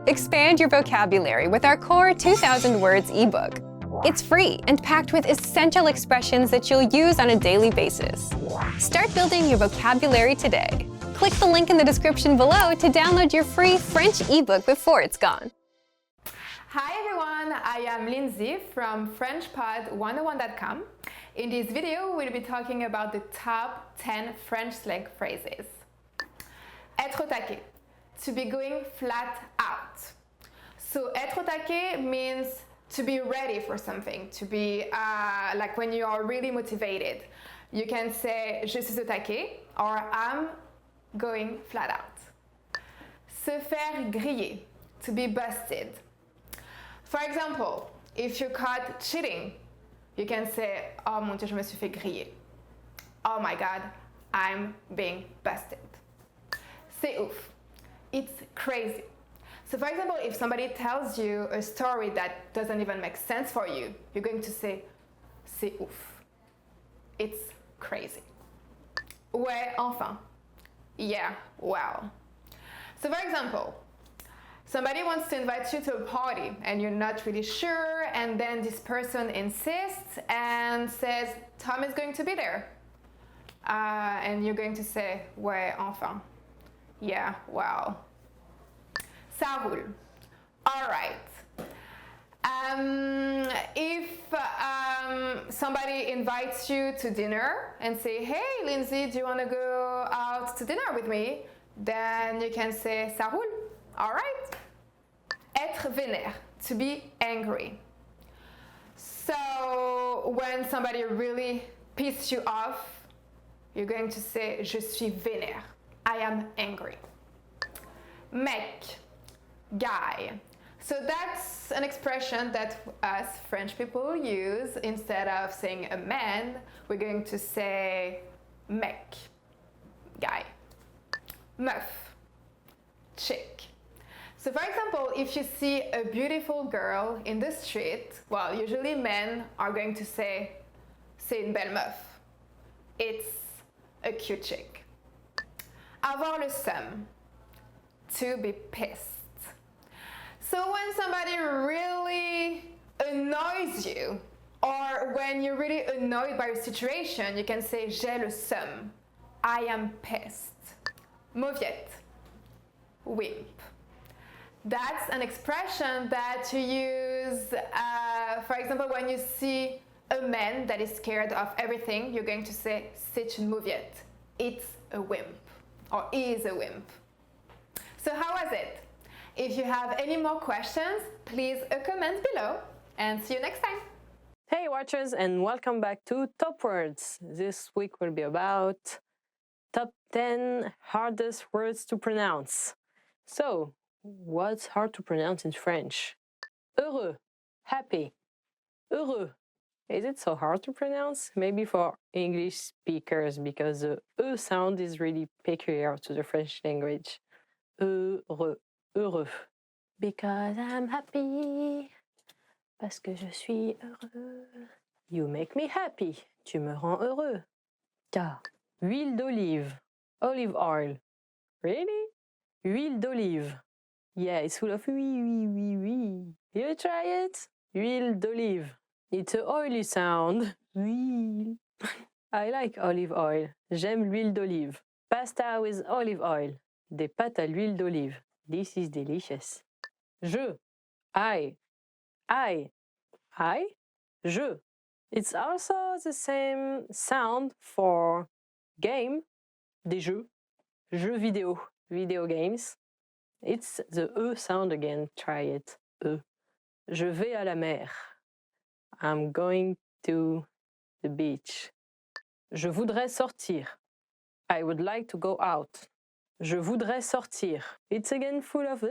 Expand your vocabulary with our core 2,000 words ebook. It's free and packed with essential expressions that you'll use on a daily basis. Start building your vocabulary today. Click the link in the description below to download your free French ebook before it's gone. Hi everyone, I am Lindsay from FrenchPod101.com. In this video, we'll be talking about the top 10 French slang phrases. Être au taquet, to be going flat out. So être au taquet means to be ready for something, to be like when you are really motivated. You can say je suis au taquet or I'm going flat out. Se faire griller, to be busted. For example, if you're caught cheating, you can say oh mon Dieu, je me suis fait griller. Oh my God, I'm being busted. C'est ouf. It's crazy. So for example, if somebody tells you a story that doesn't even make sense for you, you're going to say c'est ouf. It's crazy. Ouais, enfin. Yeah, wow. So for example, somebody wants to invite you to a party and you're not really sure, and then this person insists and says Tom is going to be there. And you're going to say ouais, enfin. Yeah, wow. Ça roule. All right. If somebody invites you to dinner and say, hey, Lindsay, do you want to go out to dinner with me? Then you can say, ça roule. All right. Être vénère, to be angry. So when somebody really pisses you off, you're going to say, je suis vénère. I am angry. Mec, guy. So that's an expression that us French people use. Instead of saying a man, we're going to say mec, guy. Meuf, chick. So for example, if you see a beautiful girl in the street, well, usually men are going to say c'est une belle meuf. It's a cute chick. Avoir le seum, to be pissed. So when somebody really annoys you, or when you're really annoyed by a situation, you can say j'ai le seum, I am pissed. Mauviette, wimp. That's an expression that you use, for example, when you see a man that is scared of everything, you're going to say c'est une mauviette. It's a wimp, or is a wimp. So how was it? If you have any more questions, please comment below, and see you next time. Hey watchers, and welcome back to Top Words. This week will be about top 10 hardest words to pronounce. So, what's hard to pronounce in French? Heureux, happy. Heureux. Is it so hard to pronounce? Maybe for English speakers, because the E sound is really peculiar to the French language. Heureux, heureux. Because I'm happy. Parce que je suis heureux. You make me happy. Tu me rends heureux. Car. Huile d'olive. Olive oil. Really? Huile d'olive. Yeah, it's full of oui. You try it? Huile d'olive. It's an oily sound. Huile. I like olive oil. J'aime l'huile d'olive. Pasta with olive oil. Des pâtes à l'huile d'olive. This is delicious. Je. I. Je. It's also the same sound for game. Des jeux. Jeux vidéo. Video games. It's the E sound again. Try it. E. Je vais à la mer. I'm going to the beach. Je voudrais sortir. I would like to go out. Je voudrais sortir. It's again full of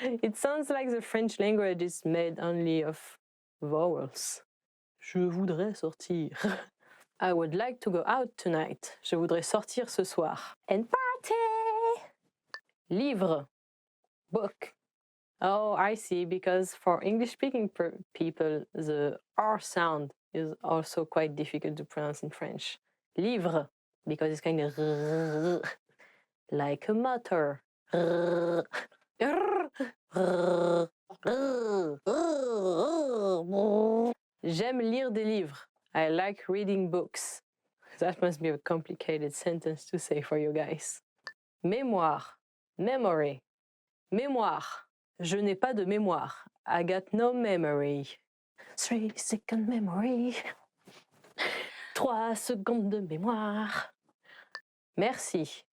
It sounds like the French language is made only of vowels. Je voudrais sortir. I would like to go out tonight. Je voudrais sortir ce soir. And party! Livre. Book. Oh, I see, because for English-speaking people, the R sound is also quite difficult to pronounce in French. Livre, because it's kind of like a motor. I like reading books. That must be a complicated sentence to say for you guys. Mémoire, memory. Mémoire. Je n'ai pas de mémoire. I got no memory. 3-second memory. 3 secondes de mémoire. Merci.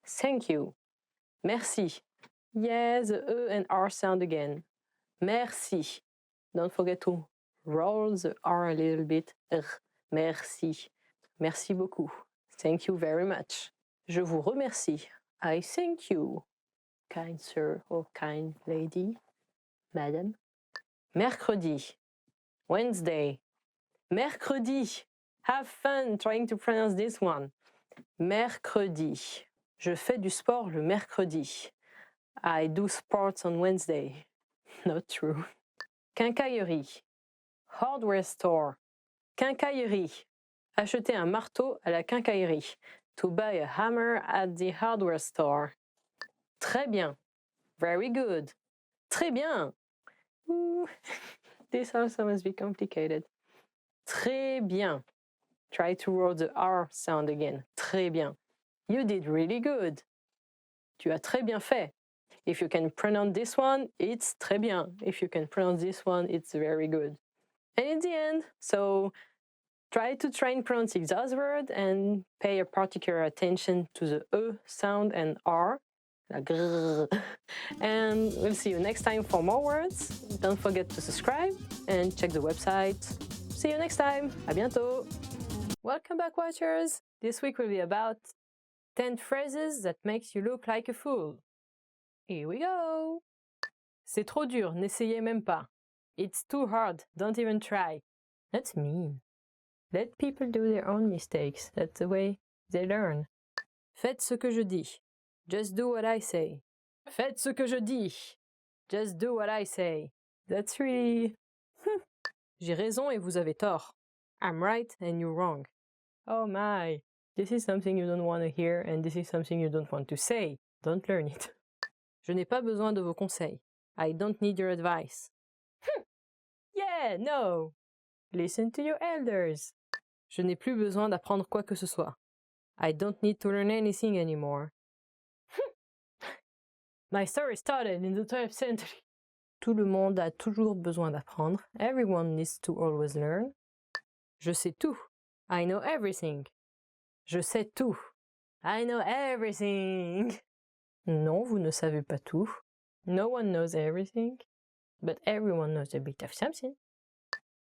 Thank you. Merci. Yes, the E and R sound again. Merci. Don't forget to roll the R a little bit. Merci. Merci beaucoup. Thank you very much. Je vous remercie. I thank you. Kind sir or kind lady. Madam. Mercredi. Wednesday. Mercredi. Have fun trying to pronounce this one. Mercredi. Je fais du sport le mercredi. I do sports on Wednesday. Not true. Quincaillerie. Hardware store. Quincaillerie. Acheter un marteau à la quincaillerie. To buy a hammer at the hardware store. Très bien. Very good. Très bien. Ooh. This also must be complicated. Très bien. Try to roll the R sound again. Très bien. You did really good. Tu as très bien fait. If you can pronounce this one, it's très bien. If you can pronounce this one, it's very good. And in the end, so try to train pronouncing those words and pay a particular attention to the E sound and R. And we'll see you next time for more words. Don't forget to subscribe and check the website. See you next time. À bientôt. Welcome back, watchers. This week will be about 10 phrases that makes you look like a fool. Here we go. C'est trop dur, n'essayez même pas. It's too hard, don't even try. That's mean. Let people do their own mistakes. That's the way they learn. Faites ce que je dis. Just do what I say. Faites ce que je dis. Just do what I say. That's really... J'ai raison et vous avez tort. I'm right and you're wrong. Oh my. This is something you don't want to hear and this is something you don't want to say. Don't learn it. Je n'ai pas besoin de vos conseils. I don't need your advice. Yeah, no. Listen to your elders. Je n'ai plus besoin d'apprendre quoi que ce soit. I don't need to learn anything anymore. My story started in the 12th century. Tout le monde a toujours besoin d'apprendre. Everyone needs to always learn. Je sais tout. I know everything. Je sais tout. I know everything. Non, vous ne savez pas tout. No one knows everything. But everyone knows a bit of something.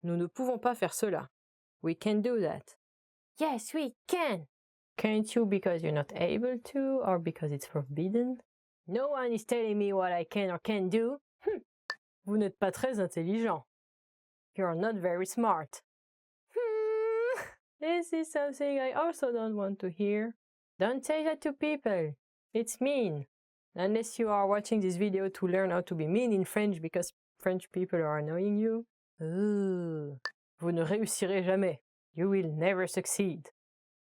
Nous ne pouvons pas faire cela. We can't do that. Yes, we can. Can't you because you're not able to or because it's forbidden? No one is telling me what I can or can't do. Vous n'êtes pas très intelligent. You're not very smart. This is something I also don't want to hear. Don't say that to people. It's mean. Unless you are watching this video to learn how to be mean in French because French people are annoying you. Ooh. Vous ne réussirez jamais. You will never succeed.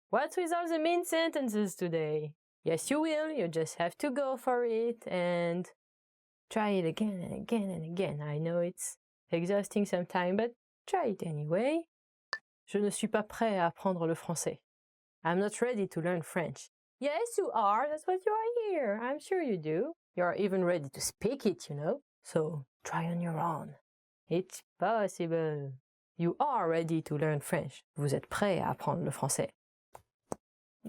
What's with all the mean sentences today? Yes, you will. You just have to go for it and try it again and again and again. I know it's exhausting sometimes, but try it anyway. Je ne suis pas prêt à apprendre le français. I'm not ready to learn French. Yes, you are. That's what you are here. I'm sure you do. You're even ready to speak it, you know. So try on your own. It's possible. You are ready to learn French. Vous êtes prêt à apprendre le français.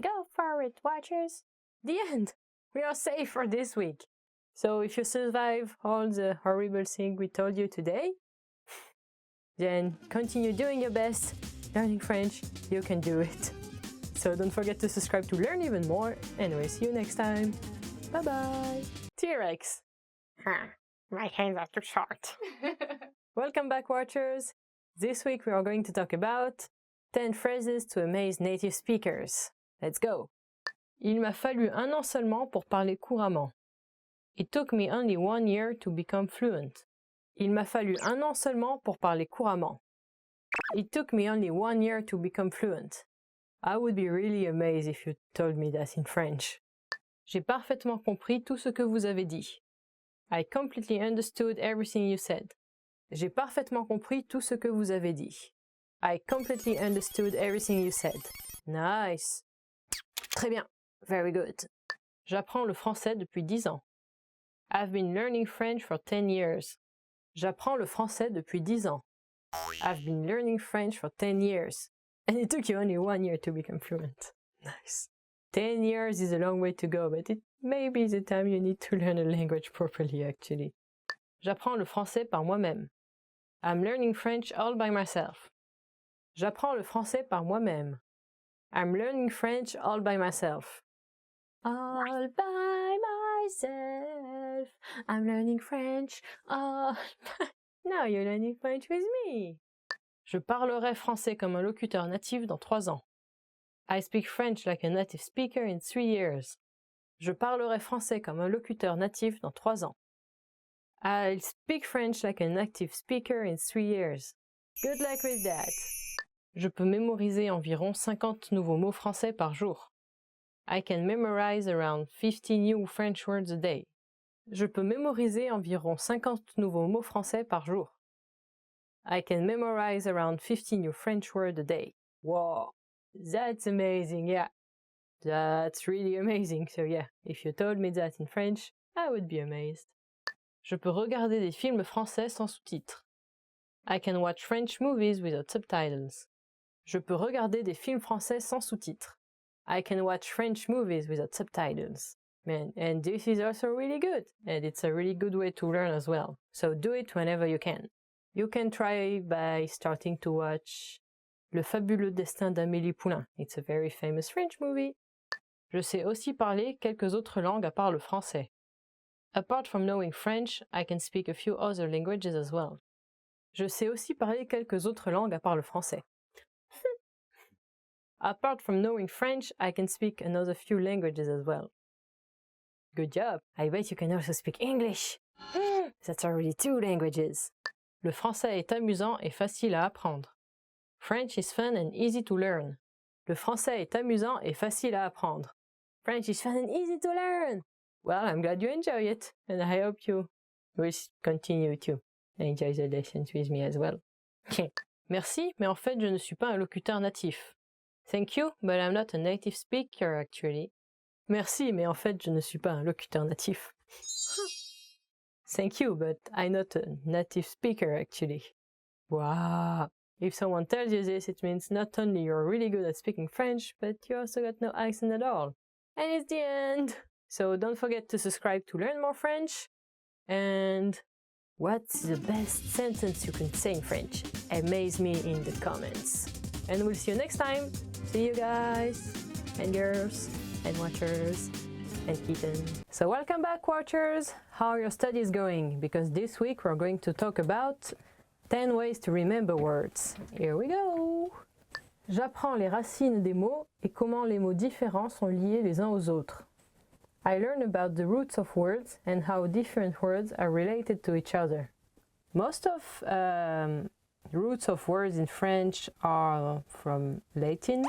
Go for it, watchers. The end. We are safe for this week. So if you survive all the horrible things we told you today, then continue doing your best. Learning French, you can do it. So don't forget to subscribe to learn even more. Anyway, see you next time. Bye-bye. T-Rex. My hands are too short. Welcome back, watchers. This week we are going to talk about 10 phrases to amaze native speakers. Let's go. Il m'a fallu 1 an seulement pour parler couramment. It took me only 1 year to become fluent. Il m'a fallu 1 an seulement pour parler couramment. It took me only 1 year to become fluent. I would be really amazed if you told me that in French. J'ai parfaitement compris tout ce que vous avez dit. I completely understood everything you said. J'ai parfaitement compris tout ce que vous avez dit. I completely understood everything you said. Nice. Très bien. Very good. J'apprends le français depuis 10 ans. I've been learning French for 10 years. J'apprends le français depuis 10 ans. I've been learning French for 10 years. And it took you only 1 year to become fluent. Nice. 10 years is a long way to go, but it may be the time you need to learn a language properly, actually. J'apprends le français par moi-même. I'm learning French all by myself. J'apprends le français par moi-même. I'm learning French all by myself. All by myself. I'm learning French all by... Now you're learning French with me. Je parlerai français comme un locuteur natif dans 3 ans. I speak French like a native speaker in 3 years. Je parlerai français comme un locuteur natif dans 3 ans. I'll speak French like a native speaker in 3 years. Good luck with that. Je peux mémoriser environ 50 nouveaux mots français par jour. I can memorize around 50 new French words a day. Je peux mémoriser environ 50 nouveaux mots français par jour. I can memorize around 50 new French words a day. Wow, that's amazing, yeah. That's really amazing. So yeah, if you told me that in French, I would be amazed. Je peux regarder des films français sans sous-titres. I can watch French movies without subtitles. Je peux regarder des films français sans sous-titres. I can watch French movies without subtitles. Man, and this is also really good. And it's a really good way to learn as well. So do it whenever you can. You can try by starting to watch Le fabuleux destin d'Amélie Poulain. It's a very famous French movie. Je sais aussi parler quelques autres langues à part le français. Apart from knowing French, I can speak a few other languages as well. Je sais aussi parler quelques autres langues à part le français. Apart from knowing French, I can speak another few languages as well. Good job! I bet you can also speak English! That's already 2 languages. Le français est amusant et facile à apprendre. French is fun and easy to learn. Le français est amusant et facile à apprendre. French is fun and easy to learn! Well, I'm glad you enjoy it, and I hope you will continue to enjoy the lessons with me as well. Merci, mais en fait, je ne suis pas un locuteur natif. Thank you, but I'm not a native speaker, actually. Merci, mais en fait, je ne suis pas un locuteur natif. Thank you, but I'm not a native speaker, actually. Wow! If someone tells you this, it means not only you're really good at speaking French, but you also got no accent at all. And it's the end! So don't forget to subscribe to learn more French. And what's the best sentence you can say in French? Amaze me in the comments. And we'll see you next time. See you guys and girls and watchers and kittens. So welcome back, watchers. How are your studies going? Because this week we're going to talk about 10 ways to remember words. Here we go. J'apprends les racines des mots et comment les mots différents sont liés les uns aux autres. I learn about the roots of words and how different words are related to each other. Most of roots of words in French are from Latin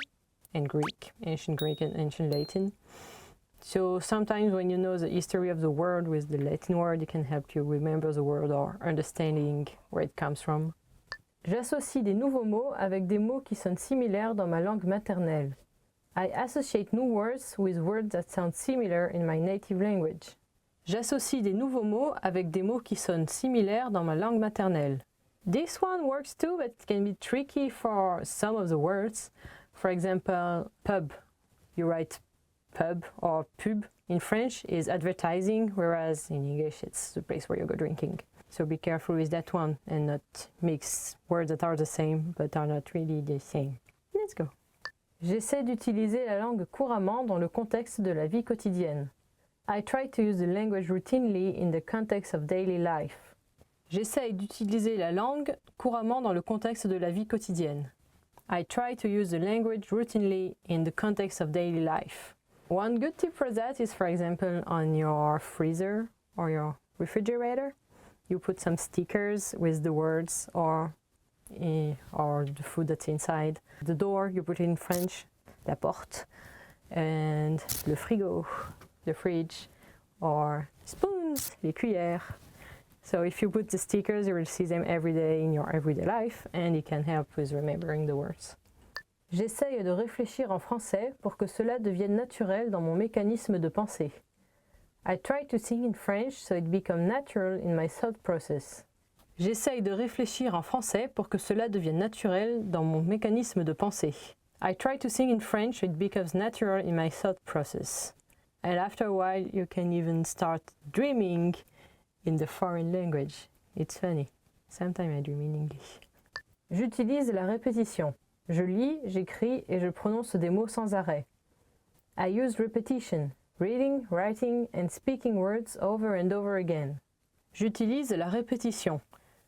and Greek, ancient Greek and ancient Latin. So sometimes when you know the history of the word with the Latin word, it can help you remember the word or understanding where it comes from. J'associe des nouveaux mots avec des mots qui sonnent similaires dans ma langue maternelle. I associate new words with words that sound similar in my native language. J'associe des nouveaux mots avec des mots qui sonnent similaires dans ma langue maternelle. This one works too, but it can be tricky for some of the words. For example, pub. You write pub or pub in French is advertising, whereas in English it's the place where you go drinking. So be careful with that one and not mix words that are the same but are not really the same. Let's go. J'essaie d'utiliser la langue couramment dans le contexte de la vie quotidienne. I try to use the language routinely in the context of daily life. J'essaie d'utiliser la langue couramment dans le contexte de la vie quotidienne. I try to use the language routinely in the context of daily life. One good tip for that is, for example, on your freezer or your refrigerator, you put some stickers with the words or the food that's inside. The door, you put it in French, la porte, and le frigo, the fridge, or spoons, les cuillères. So if you put the stickers, you will see them every day in your everyday life, and it can help with remembering the words. J'essaye de réfléchir en français pour que cela devienne naturel dans mon mécanisme de pensée. I try to think in French so it becomes natural in my thought process. J'essaye de réfléchir en français pour que cela devienne naturel dans mon mécanisme de pensée. I try to think in French so it becomes natural in my thought process. And after a while, you can even start dreaming in the foreign language. It's funny. Sometimes I dream in English. J'utilise la répétition. Je lis, j'écris et je prononce des mots sans arrêt. I use repetition, reading, writing and speaking words over and over again. J'utilise la répétition.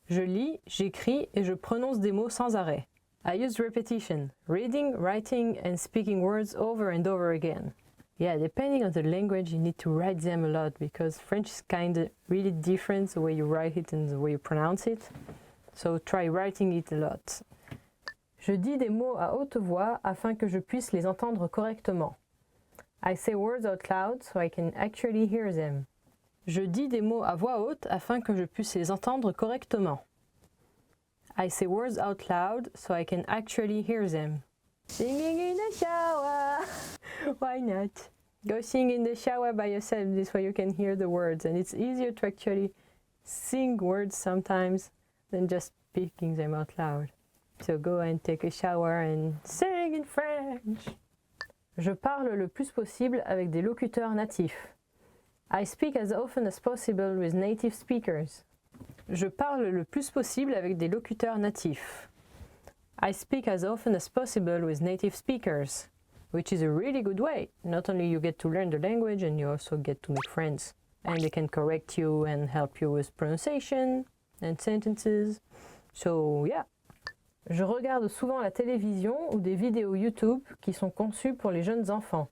Je lis, j'écris et je prononce des mots sans arrêt. I use repetition, reading, writing and speaking words over and over again. Yeah, depending on the language, you need to write them a lot because French is kind of really different the way you write it and the way you pronounce it. So try writing it a lot. Je dis des mots à haute voix afin que je puisse les entendre correctement. I say words out loud so I can actually hear them. Je dis des mots à voix haute afin que je puisse les entendre correctement. I say words out loud so I can actually hear them. Singing in the shower. Why not? Go sing in the shower by yourself, this way you can hear the words, and it's easier to actually sing words sometimes than just speaking them out loud. So go and take a shower and sing in French. Je parle le plus possible avec des locuteurs natifs. I speak as often as possible with native speakers. Je parle le plus possible avec des locuteurs natifs. I speak as often as possible with native speakers, which is a really good way. Not only you get to learn the language, and you also get to make friends. And they can correct you and help you with pronunciation and sentences. So, yeah. Je regarde souvent la télévision ou des vidéos YouTube qui sont conçues pour les jeunes enfants.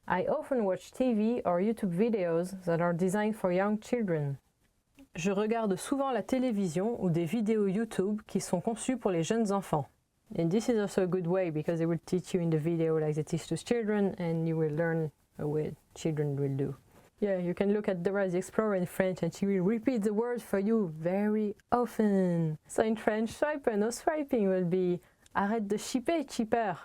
I often watch TV or YouTube videos that are designed for young children. Je regarde souvent la télévision ou des vidéos YouTube qui sont conçues pour les jeunes enfants. And this is also a good way because they will teach you in the video like they teach to children, and you will learn a way children will do. Yeah, you can look at Dora the Explorer in French and she will repeat the word for you very often. So in French, swiper, no swiping will be arrête de chipper, chipper.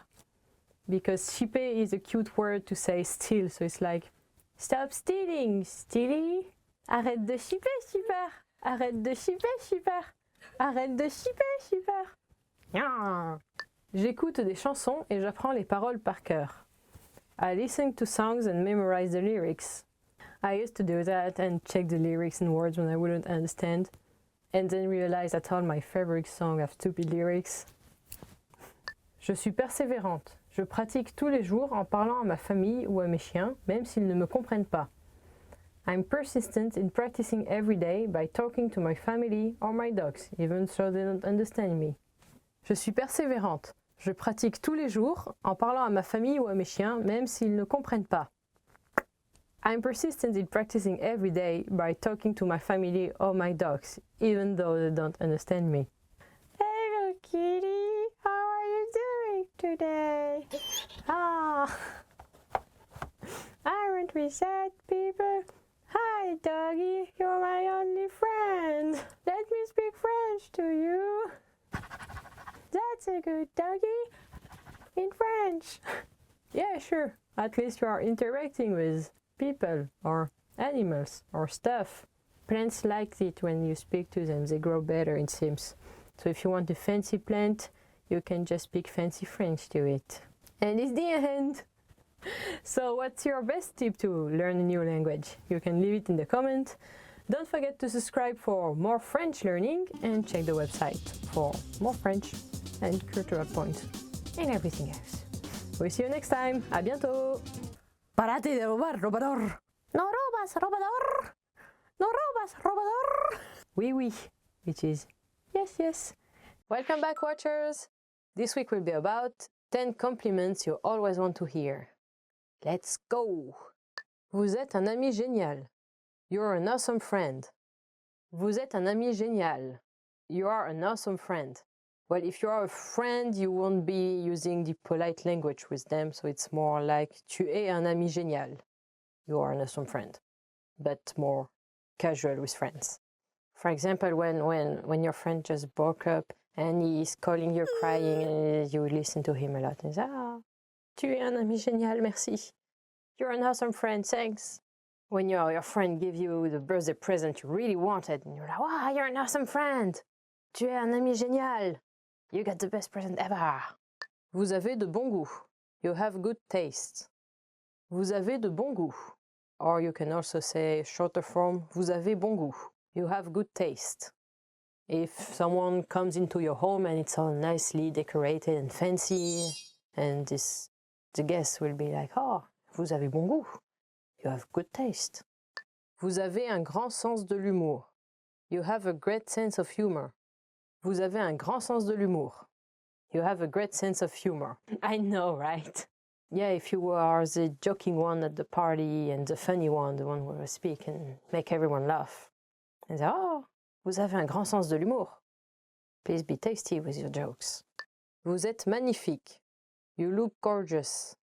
Because chipper is a cute word to say steal, so it's like stop stealing, stealy. Arrête de chipper, chipper. Arrête de chipper, chipper. Arrête de chipper, chipper. J'écoute des chansons et j'apprends les paroles par cœur. I listen to songs and memorize the lyrics. I used to do that and check the lyrics and words when I wouldn't understand, and then realize that all my favorite songs have stupid lyrics. Je suis persévérante. Je pratique tous les jours en parlant à ma famille ou à mes chiens, même s'ils ne me comprennent pas. I'm persistent in practicing every day by talking to my family or my dogs, even though they don't understand me. Je suis persévérante. Je pratique tous les jours en parlant à ma famille ou à mes chiens, même s'ils ne comprennent pas. I'm persistent in practicing every day by talking to my family or my dogs, even though they don't understand me. Hello, kitty. How are you doing today? Aren't we sad people? Hi, doggy. You're my only friend. Let me speak French to you. That's a good doggy. In French. Yeah, sure. At least you are interacting with people or animals or stuff. Plants like it when you speak to them. They grow better, it seems. So if you want a fancy plant, you can just speak fancy French to it. And it's the end. So what's your best tip to learn a new language? You can leave it in the comment. Don't forget to subscribe for more French learning and check the website for more French and cultural points and everything else. We'll see you next time. À bientôt. Párate de robar, robador. No robas, robador. No robas, robador. Oui, oui, which is yes, yes. Welcome back, watchers. This week will be about 10 compliments you always want to hear. Let's go. Vous êtes un ami génial. You're an awesome friend. Vous êtes un ami génial. You are an awesome friend. Well, if you are a friend, you won't be using the polite language with them, so it's more like tu es un ami génial. You are an awesome friend, but more casual with friends. For example, when your friend just broke up and he's calling you crying and you listen to him a lot and say, ah, tu es un ami génial, merci. You're an awesome friend, thanks. When your friend gives you the birthday present you really wanted and you're like, wow, you're an awesome friend. Tu es un ami génial. You got the best present ever. Vous avez de bon goût. You have good taste. Vous avez de bon goût. Or you can also say shorter form, vous avez bon goût. You have good taste. If someone comes into your home and it's all nicely decorated and fancy, and the guest will be like, oh, vous avez bon goût. You have good taste. Vous avez un grand sens de l'humour. You have a great sense of humor. Vous avez un grand sens de l'humour. You have a great sense of humor. I know, right? Yeah, if you are the joking one at the party and the funny one, the one who will speak and make everyone laugh. And say, oh, vous avez un grand sens de l'humour. Please be tasty with your jokes. Vous êtes magnifique. You look gorgeous.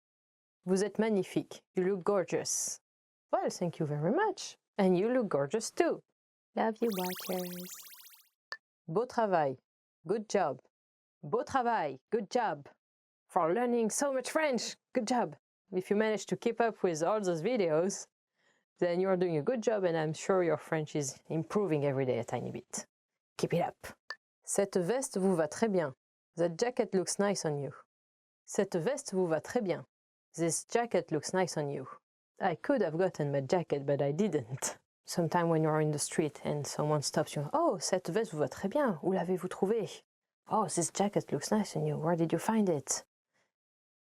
Vous êtes magnifique. You look gorgeous. Well, thank you very much. And you look gorgeous too. Love you, watchers. Beau travail. Good job. Beau travail. Good job. For learning so much French. Good job. If you manage to keep up with all those videos, then you're doing a good job and I'm sure your French is improving every day a tiny bit. Keep it up. Cette veste vous va très bien. That jacket looks nice on you. Cette veste vous va très bien. This jacket looks nice on you. I could have gotten my jacket, but I didn't. Sometime when you're in the street and someone stops you, oh, cette veste vous va très bien. Où l'avez-vous trouvé? Oh, this jacket looks nice on you. Where did you find it?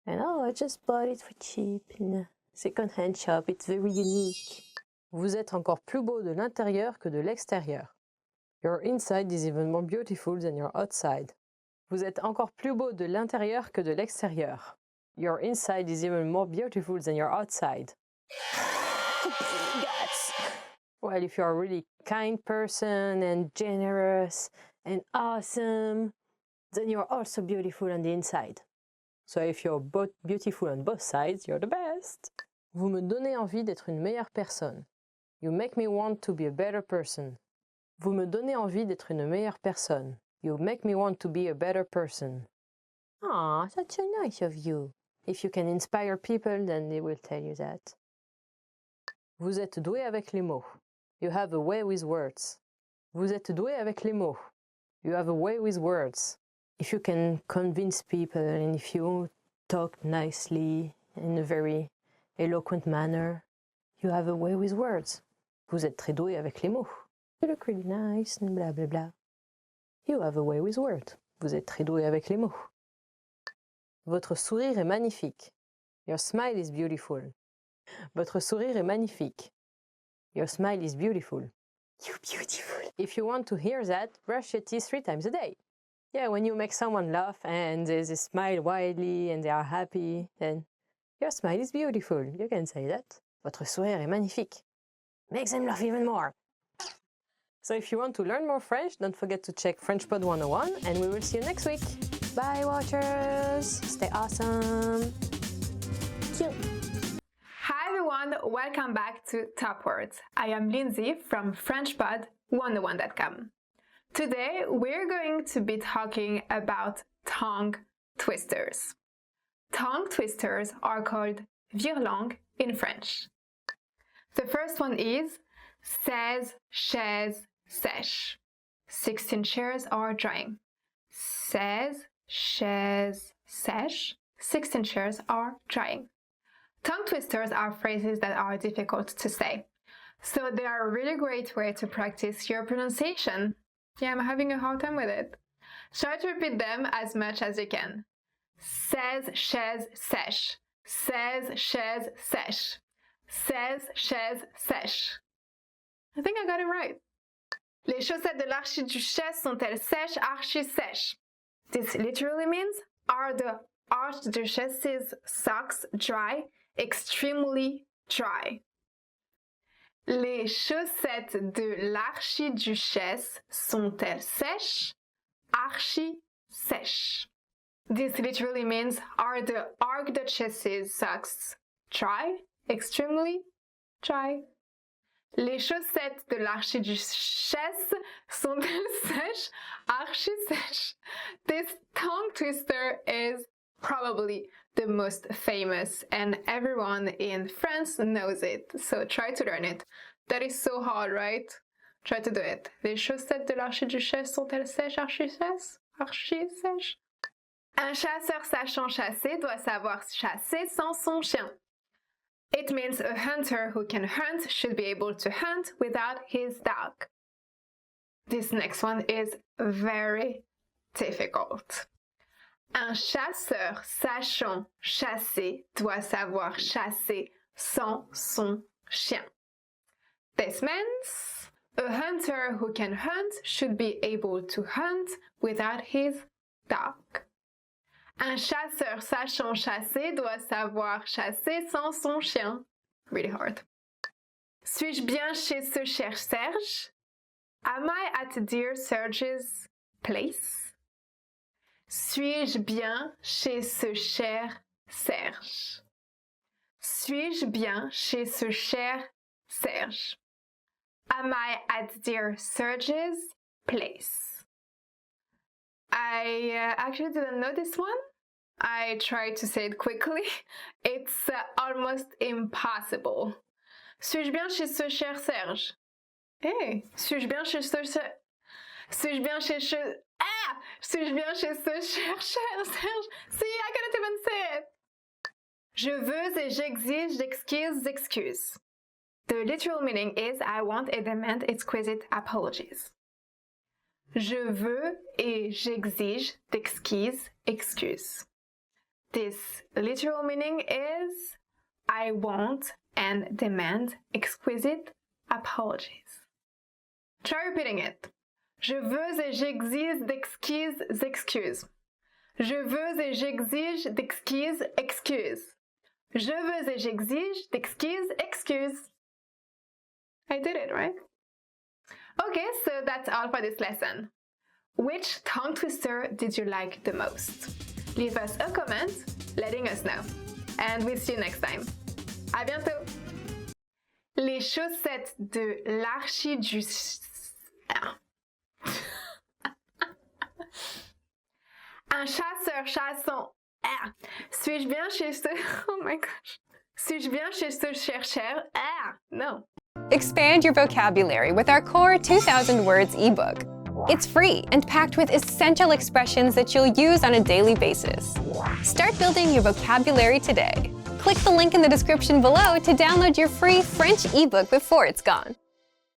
And oh, I just bought it for cheap in a second-hand shop. It's very unique. Vous êtes encore plus beau de l'intérieur que de l'extérieur. Your inside is even more beautiful than your outside. Vous êtes encore plus beau de l'intérieur que de l'extérieur. Your inside is even more beautiful than your outside. Well, if you're a really kind person and generous and awesome, then you're also beautiful on the inside. So if you're both beautiful on both sides, you're the best. Vous me donnez envie d'être une meilleure personne. You make me want to be a better person. Vous me donnez envie d'être une meilleure personne. You make me want to be a better person. Aw, that's so nice of you. If you can inspire people, then they will tell you that. Vous êtes doué avec les mots. You have a way with words. Vous êtes doué avec les mots. You have a way with words. If you can convince people and if you talk nicely in a very eloquent manner, you have a way with words. Vous êtes très doué avec les mots. You look really nice and blah blah blah. You have a way with words. Vous êtes très doué avec les mots. Votre sourire est magnifique. Your smile is beautiful. Votre sourire est magnifique. Your smile is beautiful. You're beautiful. If you want to hear that, brush your teeth 3 times a day. Yeah, when you make someone laugh and they smile widely and they are happy, then your smile is beautiful. You can say that. Votre sourire est magnifique. Makes them laugh even more. So if you want to learn more French, don't forget to check FrenchPod 101 and we will see you next week. Bye, watchers. Stay awesome. Cute. Hi everyone, welcome back to Top Words. I am Lindsay from FrenchPod101.com. Today we're going to be talking about tongue twisters. Tongue twisters are called virelangues in French. The first one is 16 chaises sèches. 16 chairs are drying. 16 chaises sèches. 16 chairs are drying. Tongue twisters are phrases that are difficult to say, so they are a really great way to practice your pronunciation. Yeah, I'm having a hard time with it. Try to repeat them as much as you can. 16 chaises sèches. 16 chaises sèches. 16 chaises sèches. I think I got it right. Les chaussettes de l'archiduchesse sont-elles sèches, archi sèches? This literally means, are the archduchess's socks dry, extremely dry? Les chaussettes de l'archiduchesse sont-elles sèches, archi sèches? This literally means, are the archduchess's socks dry, extremely dry? Les chaussettes de l'archiduchesse Sont-elles sèches? Archi sèches. This tongue twister is probably the most famous and everyone in France knows it, so try to learn it. That is so hard, right? Try to do it. Les chaussettes de l'archiduchesse sont-elles sèches, archi sèches? Archi sèches. Un chasseur sachant chasser doit savoir chasser sans son chien. It means a hunter who can hunt should be able to hunt without his dog. This next one is very difficult. Un chasseur sachant chasser doit savoir chasser sans son chien. This means a hunter who can hunt should be able to hunt without his dog. Un chasseur sachant chasser doit savoir chasser sans son chien. Really hard. Suis-je bien chez ce cher Serge? Am I at dear Serge's place? Suis-je bien chez ce cher Serge? Suis-je bien chez ce cher Serge? Am I at dear Serge's place? I actually didn't know this one. I tried to say it quickly. It's almost impossible. Suis-je bien chez ce cher Serge? Hey, suis-je bien chez ce... Suis-je bien chez ce... Ah! Suis-je bien chez ce cher Serge? See, I couldn't even say it. Je veux et j'exige d'excuses. The literal meaning is I want and demand exquisite apologies. Je veux et j'exige d'excuses. This literal meaning is I want and demand exquisite apologies. Try repeating it. Je veux et j'exige d'excuses. Je veux et j'exige d'excuses. Je veux et j'exige d'excuses. I did it, right? Okay, so that's all for this lesson. Which tongue twister did you like the most? Leave us a comment letting us know. And we'll see you next time. À bientôt! Les chaussettes de l'archiduchesse. Un chasseur chassant. Suis-je bien chez ce... Oh my gosh. Suis-je bien chez ce chercheur? No. Expand your vocabulary with our Core 2000 Words ebook. It's free and packed with essential expressions that you'll use on a daily basis. Start building your vocabulary today. Click the link in the description below to download your free French ebook before it's gone.